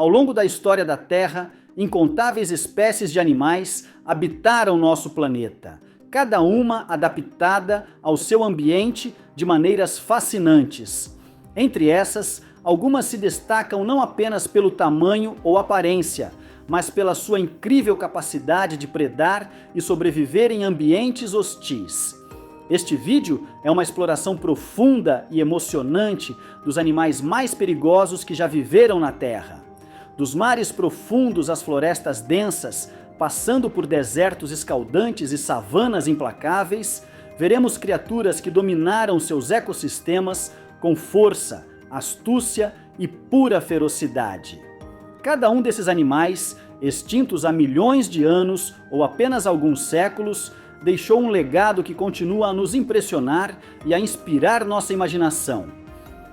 Ao longo da história da Terra, incontáveis espécies de animais habitaram nosso planeta, cada uma adaptada ao seu ambiente de maneiras fascinantes. Entre essas, algumas se destacam não apenas pelo tamanho ou aparência, mas pela sua incrível capacidade de predar e sobreviver em ambientes hostis. Este vídeo é uma exploração profunda e emocionante dos animais mais perigosos que já viveram na Terra. Dos mares profundos às florestas densas, passando por desertos escaldantes e savanas implacáveis, veremos criaturas que dominaram seus ecossistemas com força, astúcia e pura ferocidade. Cada um desses animais, extintos há milhões de anos ou apenas alguns séculos, deixou um legado que continua a nos impressionar e a inspirar nossa imaginação.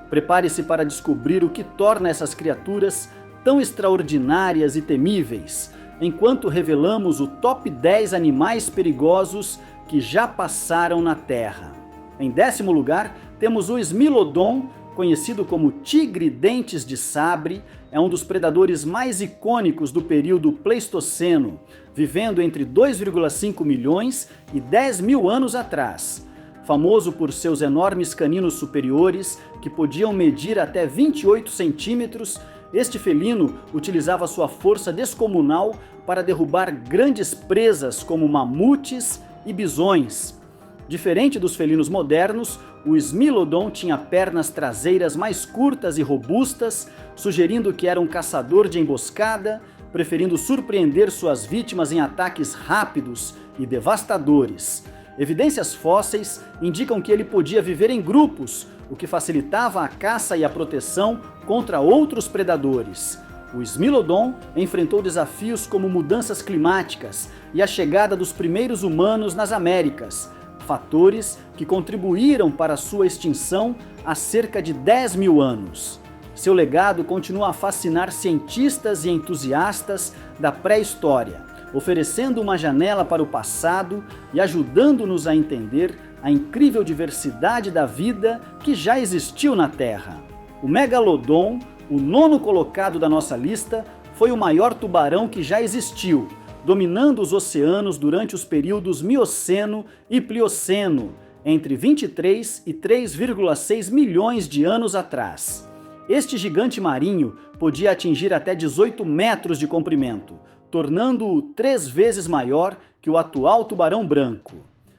Prepare-se para descobrir o que torna essas criaturas tão extraordinárias e temíveis, enquanto revelamos o top 10 animais perigosos que já passaram na Terra. Em 10º lugar, temos o Smilodon, conhecido como tigre dentes de sabre, é um dos predadores mais icônicos do período Pleistoceno, vivendo entre 2,5 milhões e 10 mil anos atrás. Famoso por seus enormes caninos superiores, que podiam medir até 28 centímetros, este felino utilizava sua força descomunal para derrubar grandes presas como mamutes e bisões. Diferente dos felinos modernos, o Smilodon tinha pernas traseiras mais curtas e robustas, sugerindo que era um caçador de emboscada, preferindo surpreender suas vítimas em ataques rápidos e devastadores. Evidências fósseis indicam que ele podia viver em grupos, o que facilitava a caça e a proteção contra outros predadores. O Smilodon enfrentou desafios como mudanças climáticas e a chegada dos primeiros humanos nas Américas, fatores que contribuíram para sua extinção há cerca de 10 mil anos. Seu legado continua a fascinar cientistas e entusiastas da pré-história, oferecendo uma janela para o passado e ajudando-nos a entender a incrível diversidade da vida que já existiu na Terra. O Megalodon, o 9º colocado da nossa lista, foi o maior tubarão que já existiu, dominando os oceanos durante os períodos Mioceno e Plioceno, entre 23 e 3,6 milhões de anos atrás. Este gigante marinho podia atingir até 18 metros de comprimento, tornando-o 3 vezes maior que o atual tubarão branco.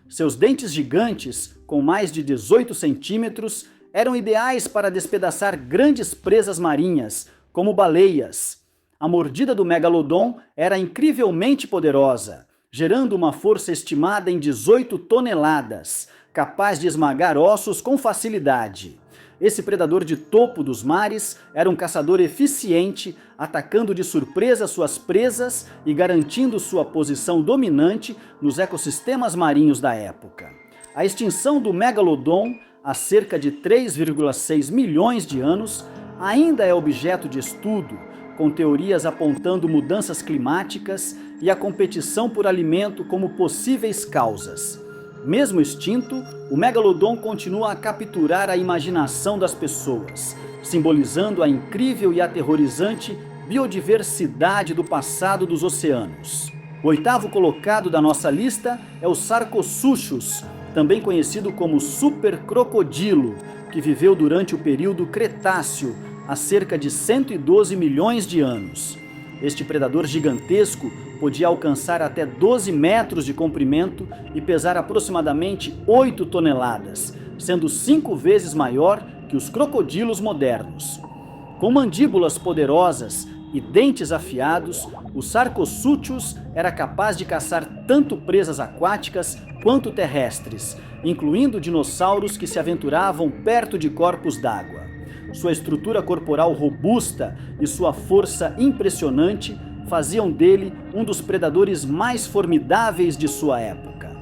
Seus dentes gigantes, com mais de 18 centímetros, eram ideais para despedaçar grandes presas marinhas, como baleias. A mordida do Megalodon era incrivelmente poderosa, gerando uma força estimada em 18 toneladas, capaz de esmagar ossos com facilidade. Esse predador de topo dos mares era um caçador eficiente, atacando de surpresa suas presas e garantindo sua posição dominante nos ecossistemas marinhos da época. A extinção do Megalodon, há cerca de 3,6 milhões de anos, ainda é objeto de estudo, com teorias apontando mudanças climáticas e a competição por alimento como possíveis causas. Mesmo extinto, o Megalodon continua a capturar a imaginação das pessoas, simbolizando a incrível e aterrorizante biodiversidade do passado dos oceanos. O 8º colocado da nossa lista é o Sarcosuchus, também conhecido como supercrocodilo, que viveu durante o período Cretáceo, há cerca de 112 milhões de anos. Este predador gigantesco podia alcançar até 12 metros de comprimento e pesar aproximadamente 8 toneladas, sendo 5 vezes maior que os crocodilos modernos. Com mandíbulas poderosas e dentes afiados, o Sarcosuchus era capaz de caçar tanto presas aquáticas quanto terrestres, incluindo dinossauros que se aventuravam perto de corpos d'água. Sua estrutura corporal robusta e sua força impressionante faziam dele um dos predadores mais formidáveis de sua época.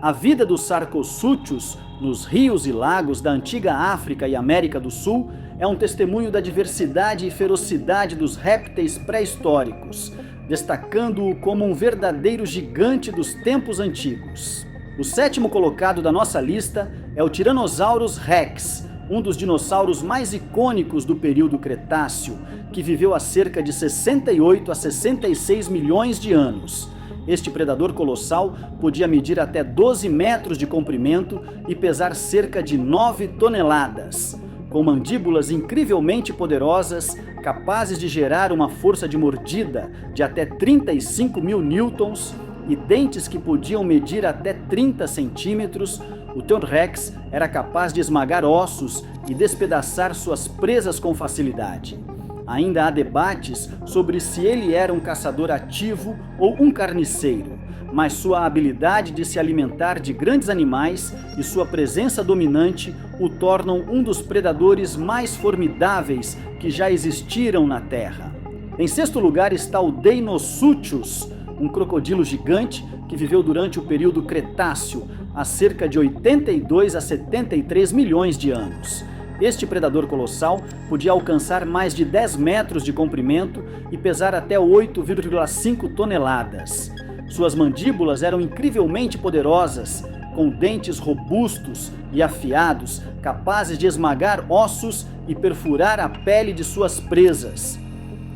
A vida dos Sarcosuchus nos rios e lagos da antiga África e América do Sul é um testemunho da diversidade e ferocidade dos répteis pré-históricos, destacando-o como um verdadeiro gigante dos tempos antigos. O 7º colocado da nossa lista é o Tyrannosaurus Rex, um dos dinossauros mais icônicos do período Cretáceo, que viveu há cerca de 68 a 66 milhões de anos. Este predador colossal podia medir até 12 metros de comprimento e pesar cerca de 9 toneladas. Com mandíbulas incrivelmente poderosas, capazes de gerar uma força de mordida de até 35 mil newtons e dentes que podiam medir até 30 centímetros, o T-Rex era capaz de esmagar ossos e despedaçar suas presas com facilidade. Ainda há debates sobre se ele era um caçador ativo ou um carniceiro, mas sua habilidade de se alimentar de grandes animais e sua presença dominante o tornam um dos predadores mais formidáveis que já existiram na Terra. Em sexto lugar está o Deinosuchus, um crocodilo gigante que viveu durante o período Cretáceo, há cerca de 82 a 73 milhões de anos. Este predador colossal podia alcançar mais de 10 metros de comprimento e pesar até 8,5 toneladas. Suas mandíbulas eram incrivelmente poderosas, com dentes robustos e afiados, capazes de esmagar ossos e perfurar a pele de suas presas.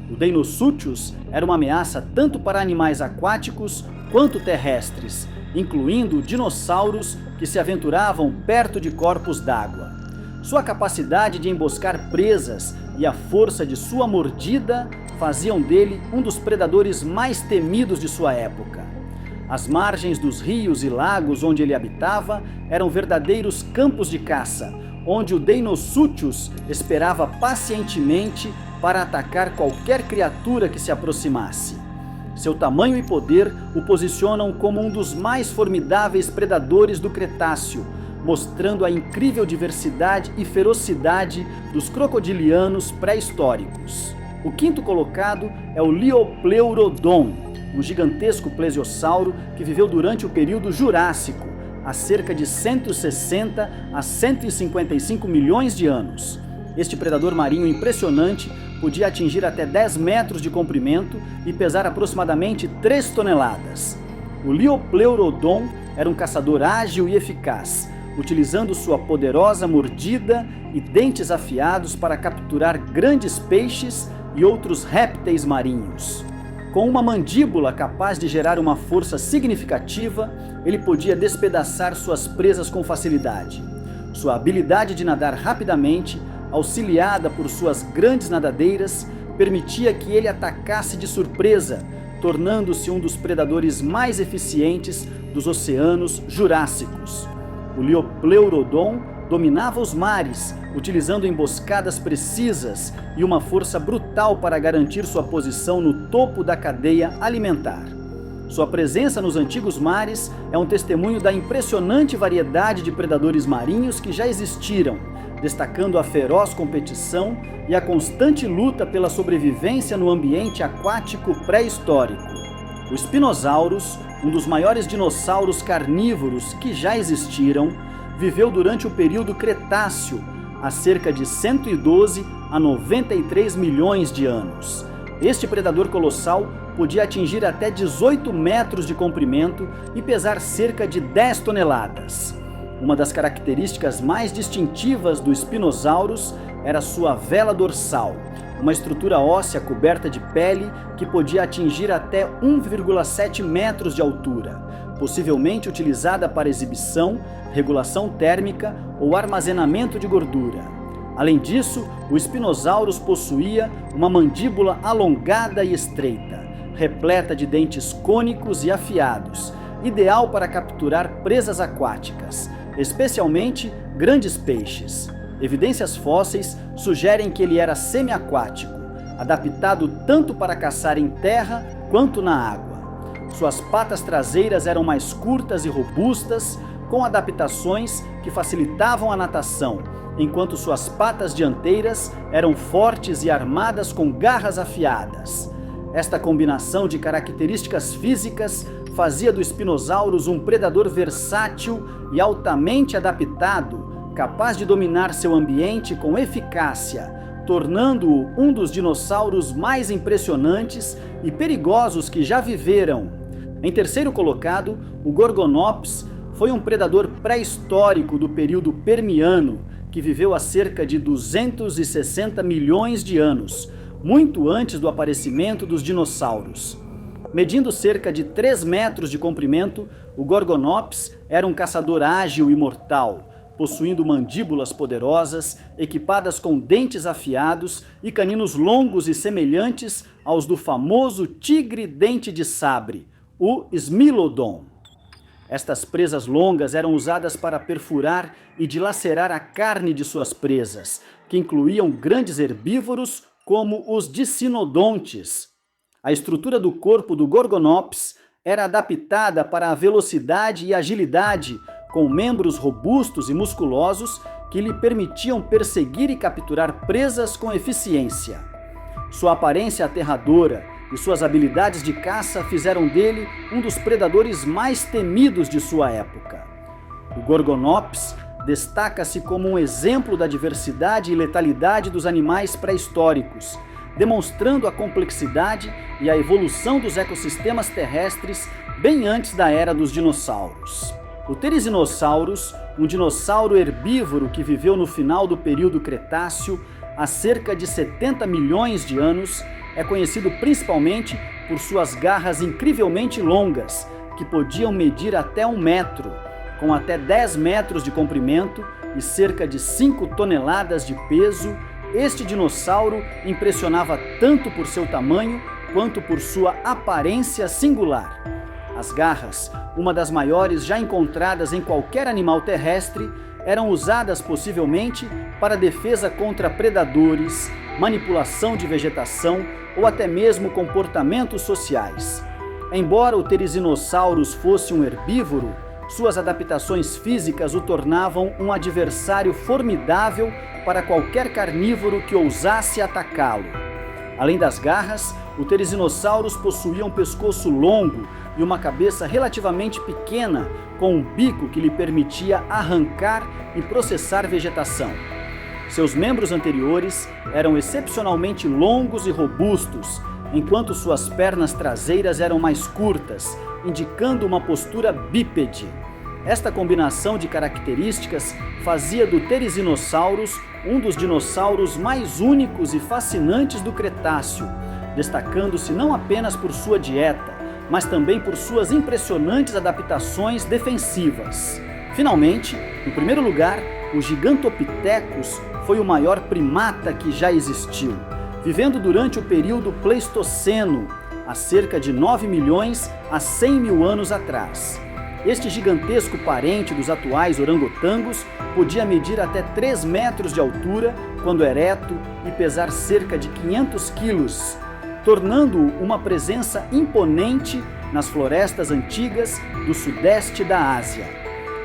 O Deinosuchus era uma ameaça tanto para animais aquáticos quanto terrestres, incluindo dinossauros que se aventuravam perto de corpos d'água. Sua capacidade de emboscar presas e a força de sua mordida faziam dele um dos predadores mais temidos de sua época. As margens dos rios e lagos onde ele habitava eram verdadeiros campos de caça, onde o Deinosuchus esperava pacientemente para atacar qualquer criatura que se aproximasse. Seu tamanho e poder o posicionam como um dos mais formidáveis predadores do Cretáceo, mostrando a incrível diversidade e ferocidade dos crocodilianos pré-históricos. O quinto colocado é o Liopleurodon, um gigantesco plesiosauro que viveu durante o período Jurássico, há cerca de 160 a 155 milhões de anos. Este predador marinho impressionante podia atingir até 10 metros de comprimento e pesar aproximadamente 3 toneladas. O Liopleurodon era um caçador ágil e eficaz, utilizando sua poderosa mordida e dentes afiados para capturar grandes peixes e outros répteis marinhos. Com uma mandíbula capaz de gerar uma força significativa, ele podia despedaçar suas presas com facilidade. Sua habilidade de nadar rapidamente, auxiliada por suas grandes nadadeiras, permitia que ele atacasse de surpresa, tornando-se um dos predadores mais eficientes dos oceanos jurássicos. O Liopleurodon dominava os mares, utilizando emboscadas precisas e uma força brutal para garantir sua posição no topo da cadeia alimentar. Sua presença nos antigos mares é um testemunho da impressionante variedade de predadores marinhos que já existiram, destacando a feroz competição e a constante luta pela sobrevivência no ambiente aquático pré-histórico. O Spinosaurus, um dos maiores dinossauros carnívoros que já existiram, viveu durante o período Cretáceo, há cerca de 112 a 93 milhões de anos. Este predador colossal podia atingir até 18 metros de comprimento e pesar cerca de 10 toneladas. Uma das características mais distintivas do Spinosaurus era sua vela dorsal, uma estrutura óssea coberta de pele que podia atingir até 1,7 metros de altura, possivelmente utilizada para exibição, regulação térmica ou armazenamento de gordura. Além disso, o Spinosaurus possuía uma mandíbula alongada e estreita, repleta de dentes cônicos e afiados, ideal para capturar presas aquáticas, especialmente grandes peixes. Evidências fósseis sugerem que ele era semiaquático, adaptado tanto para caçar em terra quanto na água. Suas patas traseiras eram mais curtas e robustas, com adaptações que facilitavam a natação, enquanto suas patas dianteiras eram fortes e armadas com garras afiadas. Esta combinação de características físicas fazia do Spinosaurus um predador versátil e altamente adaptado, capaz de dominar seu ambiente com eficácia, tornando-o um dos dinossauros mais impressionantes e perigosos que já viveram. Em terceiro colocado, o Gorgonops foi um predador pré-histórico do período Permiano, que viveu há cerca de 260 milhões de anos, muito antes do aparecimento dos dinossauros. Medindo cerca de 3 metros de comprimento, o Gorgonops era um caçador ágil e mortal, possuindo mandíbulas poderosas, equipadas com dentes afiados e caninos longos e semelhantes aos do famoso tigre dente de sabre, o Smilodon. Estas presas longas eram usadas para perfurar e dilacerar a carne de suas presas, que incluíam grandes herbívoros como os dicinodontes. A estrutura do corpo do Gorgonops era adaptada para a velocidade e agilidade, com membros robustos e musculosos que lhe permitiam perseguir e capturar presas com eficiência. Sua aparência aterradora e suas habilidades de caça fizeram dele um dos predadores mais temidos de sua época. O Gorgonops destaca-se como um exemplo da diversidade e letalidade dos animais pré-históricos, demonstrando a complexidade e a evolução dos ecossistemas terrestres bem antes da era dos dinossauros. O Therizinosaurus, um dinossauro herbívoro que viveu no final do período Cretáceo, há cerca de 70 milhões de anos, é conhecido principalmente por suas garras incrivelmente longas, que podiam medir até 1 metro, com até 10 metros de comprimento e cerca de 5 toneladas de peso. Este dinossauro impressionava tanto por seu tamanho quanto por sua aparência singular. As garras, uma das maiores já encontradas em qualquer animal terrestre, eram usadas possivelmente para defesa contra predadores, manipulação de vegetação ou até mesmo comportamentos sociais. Embora o Therizinosaurus fosse um herbívoro, suas adaptações físicas o tornavam um adversário formidável para qualquer carnívoro que ousasse atacá-lo. Além das garras, o Therizinosaurus possuía um pescoço longo e uma cabeça relativamente pequena, com um bico que lhe permitia arrancar e processar vegetação. Seus membros anteriores eram excepcionalmente longos e robustos, enquanto suas pernas traseiras eram mais curtas, indicando uma postura bípede. Esta combinação de características fazia do Therizinosaurus um dos dinossauros mais únicos e fascinantes do Cretáceo, destacando-se não apenas por sua dieta, mas também por suas impressionantes adaptações defensivas. Finalmente, em primeiro lugar, o Gigantopithecus foi o maior primata que já existiu, vivendo durante o período Pleistoceno, há cerca de 9 milhões a 100 mil anos atrás. Este gigantesco parente dos atuais orangotangos podia medir até 3 metros de altura quando ereto e pesar cerca de 500 quilos, tornando-o uma presença imponente nas florestas antigas do sudeste da Ásia.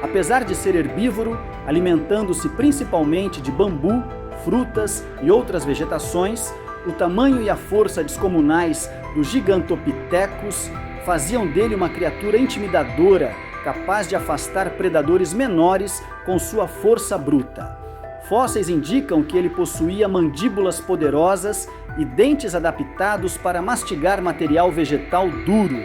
Apesar de ser herbívoro, alimentando-se principalmente de bambu, frutas e outras vegetações, o tamanho e a força descomunais do Gigantopithecus faziam dele uma criatura intimidadora, capaz de afastar predadores menores com sua força bruta. Fósseis indicam que ele possuía mandíbulas poderosas e dentes adaptados para mastigar material vegetal duro.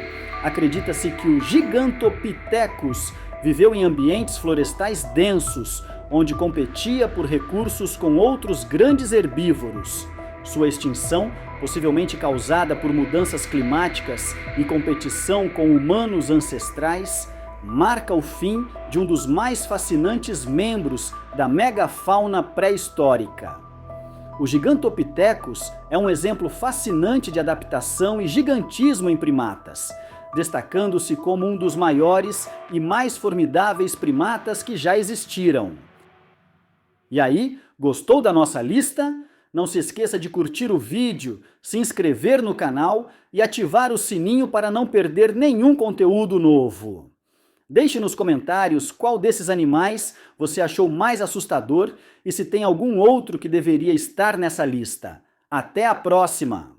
Acredita-se que o Gigantopithecus viveu em ambientes florestais densos, onde competia por recursos com outros grandes herbívoros. Sua extinção, possivelmente causada por mudanças climáticas e competição com humanos ancestrais, marca o fim de um dos mais fascinantes membros da megafauna pré-histórica. O Gigantopithecus é um exemplo fascinante de adaptação e gigantismo em primatas, destacando-se como um dos maiores e mais formidáveis primatas que já existiram. E aí, gostou da nossa lista? Não se esqueça de curtir o vídeo, se inscrever no canal e ativar o sininho para não perder nenhum conteúdo novo. Deixe nos comentários qual desses animais você achou mais assustador e se tem algum outro que deveria estar nessa lista. Até a próxima!